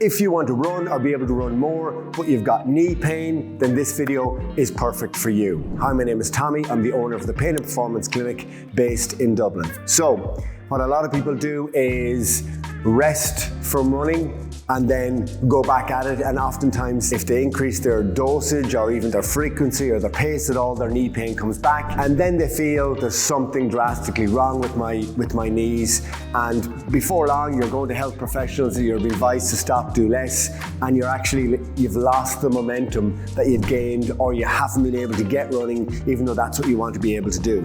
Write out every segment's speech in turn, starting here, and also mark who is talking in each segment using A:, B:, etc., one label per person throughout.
A: If you want to run or be able to run more, but you've got knee pain, then this video is perfect for you. Hi, my name is Tommy. I'm the owner of the Pain and Performance Clinic based in Dublin. So, what a lot of people do is rest from running and then go back at it, and oftentimes if they increase their dosage or even their frequency or their pace at all, their knee pain comes back, and then they feel there's something drastically wrong with my knees, and before long you're going to health professionals and you're being advised to stop, do less, and you've lost the momentum that you'd gained, or you haven't been able to get running even though that's what you want to be able to do.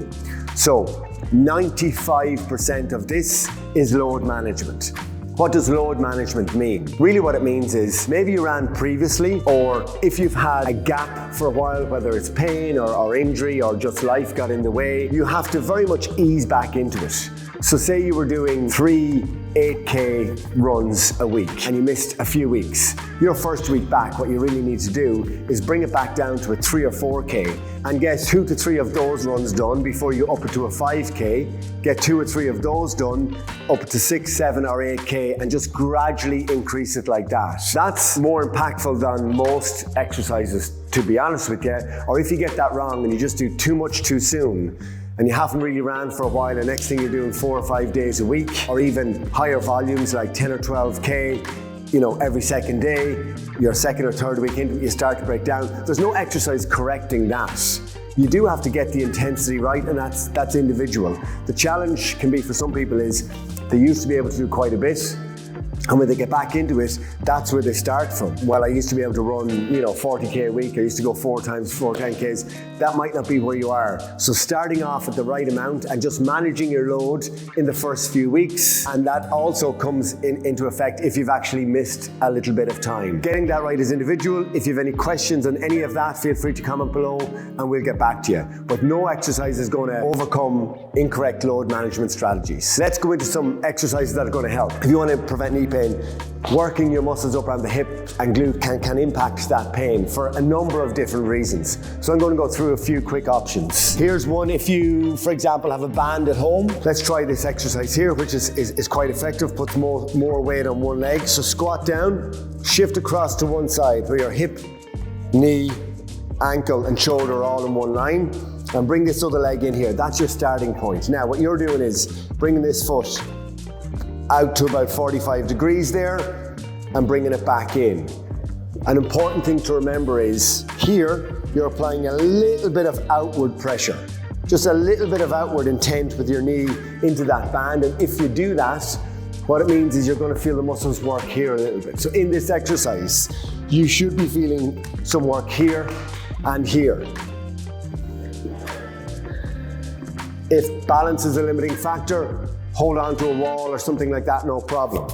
A: So 95% of this is load management. What does load management mean? Really what it means is maybe you ran previously, or if you've had a gap for a while, whether it's pain or injury or just life got in the way, you have to very much ease back into it. So say you were doing 3 8K runs a week and you missed a few weeks. Your first week back, what you really need to do is bring it back down to a 3 or 4K and get 2 to 3 of those runs done before you up it to a 5K, get 2 or 3 of those done, up to 6, 7 or 8K, and just gradually increase it like that. That's more impactful than most exercises, to be honest with you. Or if you get that wrong and you just do too much too soon, and you haven't really ran for a while, and next thing you're doing 4 or 5 days a week, or even higher volumes like 10 or 12K, every second day, your second or third week into it, you start to break down. There's no exercise correcting that. You do have to get the intensity right, and that's individual. The challenge can be for some people is they used to be able to do quite a bit, and when they get back into it, that's where they start from. Well, I used to be able to run, 40K a week. I used to go 4 times 4 10Ks. That might not be where you are. So starting off at the right amount and just managing your load in the first few weeks. And that also comes into effect if you've actually missed a little bit of time. Getting that right is individual. If you have any questions on any of that, feel free to comment below and we'll get back to you. But no exercise is going to overcome incorrect load management strategies. Let's go into some exercises that are going to help. If you want to prevent knee pain, working your muscles up around the hip and glute can impact that pain for a number of different reasons. So I'm going to go through a few quick options. Here's one. If you, for example, have a band at home, let's try this exercise here, which is quite effective, puts more weight on one leg. So squat down, shift across to one side where your hip, knee, ankle and shoulder are all in one line, and bring this other leg in here. That's your starting point. Now what you're doing is bringing this foot out to about 45 degrees there and bringing it back in. An important thing to remember is here you're applying a little bit of outward pressure, just a little bit of outward intent with your knee into that band, and if you do that, what it means is you're going to feel the muscles work here a little bit. So in this exercise you should be feeling some work here and here. If balance is a limiting factor, hold on to a wall or something like that, no problem.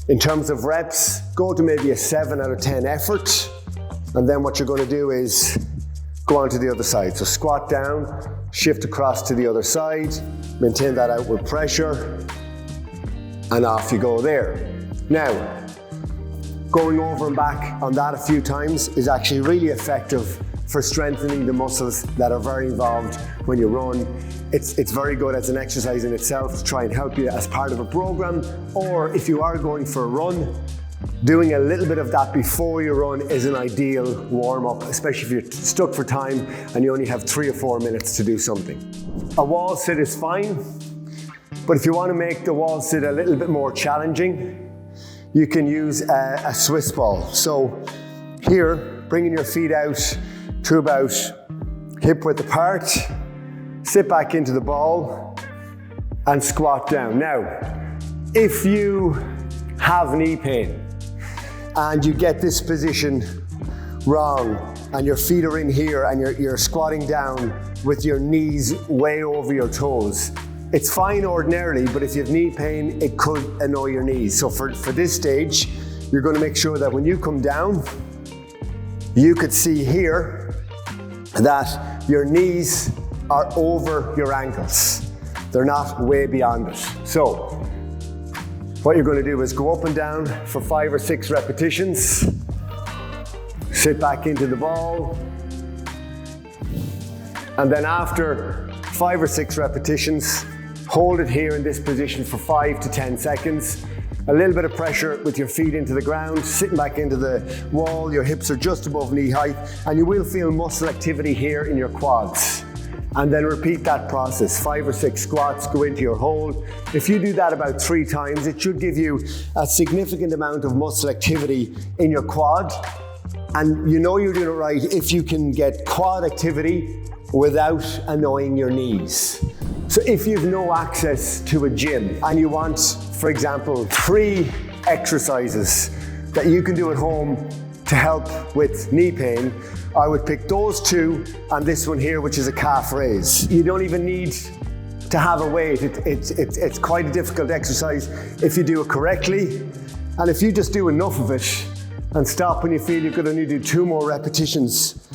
A: In terms of reps, go to maybe a 7 out of 10 effort, and then what you're going to do is go on to the other side. So squat down, shift across to the other side, maintain that outward pressure, and off you go there. Now, going over and back on that a few times is actually really effective for strengthening the muscles that are very involved when you run. It's very good as an exercise in itself to try and help you as part of a program, or if you are going for a run, doing a little bit of that before you run is an ideal warm-up, especially if you're stuck for time and you only have 3 or 4 minutes to do something. A wall sit is fine, but if you want to make the wall sit a little bit more challenging, you can use a Swiss ball. So here, bringing your feet out to about hip width apart, sit back into the ball and squat down. Now, if you have knee pain and you get this position wrong and your feet are in here and you're squatting down with your knees way over your toes, it's fine ordinarily, but if you have knee pain, it could annoy your knees. So for this stage, you're going to make sure that when you come down, you could see here that your knees are over your ankles. They're not way beyond it. So what you're going to do is go up and down for 5 or 6 repetitions. Sit back into the ball. And then after 5 or 6 repetitions, hold it here in this position for 5 to 10 seconds A little bit of pressure with your feet into the ground, sitting back into the wall, your hips are just above knee height, and you will feel muscle activity here in your quads. And then repeat that process. 5 or 6 squats, go into your hold. If you do that about 3 times, it should give you a significant amount of muscle activity in your quad. And you know you're doing it right if you can get quad activity without annoying your knees. So if you've no access to a gym and you want, for example, 3 exercises that you can do at home to help with knee pain, I would pick those 2 and this one here, which is a calf raise. You don't even need to have a weight. It's quite a difficult exercise if you do it correctly. And if you just do enough of it and stop when you feel you could only do 2 more repetitions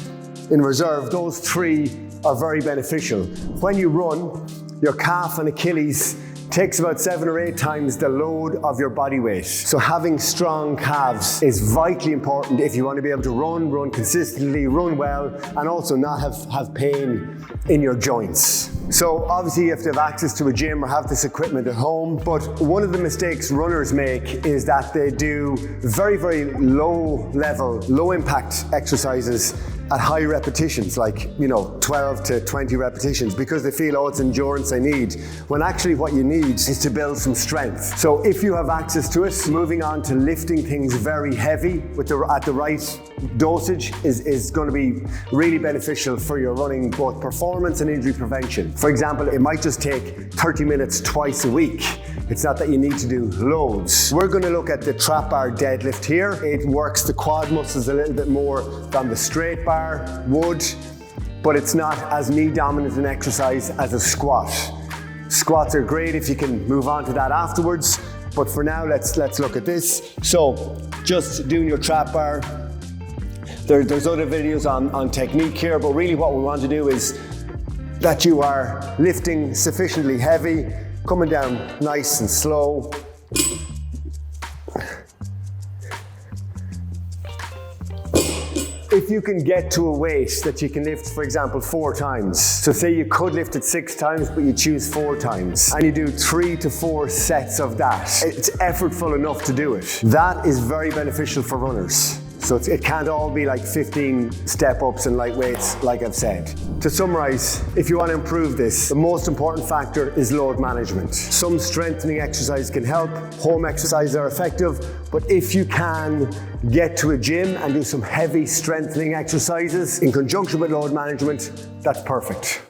A: in reserve, those 3 are very beneficial. When you run, your calf and Achilles takes about 7 or 8 times the load of your body weight. So having strong calves is vitally important if you want to be able to run consistently, run well, and also not have pain in your joints. So obviously you have to have access to a gym or have this equipment at home, but one of the mistakes runners make is that they do very, very low level, low impact exercises at high repetitions, like 12 to 20 repetitions, because they feel, oh, it's endurance I need, when actually what you need is to build some strength. So if you have access to it, moving on to lifting things very heavy at the right dosage is going to be really beneficial for your running, both performance and injury prevention. For example, it might just take 30 minutes twice a week. It's not that you need to do loads. We're going to look at the trap bar deadlift here. It works the quad muscles a little bit more than the straight bar would, but it's not as knee dominant an exercise as a squat. Squats are great if you can move on to that afterwards, but for now let's look at this. So just doing your trap bar. There's other videos on technique here, but really what we want to do is that you are lifting sufficiently heavy, coming down nice and slow. If you can get to a weight that you can lift, for example, 4 times. So say you could lift it 6 times, but you choose 4 times. And you do 3 to 4 sets of that. It's effortful enough to do it. That is very beneficial for runners. So it can't all be like 15 step-ups and light weights, like I've said. To summarize, if you want to improve this, the most important factor is load management. Some strengthening exercises can help, home exercises are effective, but if you can get to a gym and do some heavy strengthening exercises in conjunction with load management, that's perfect.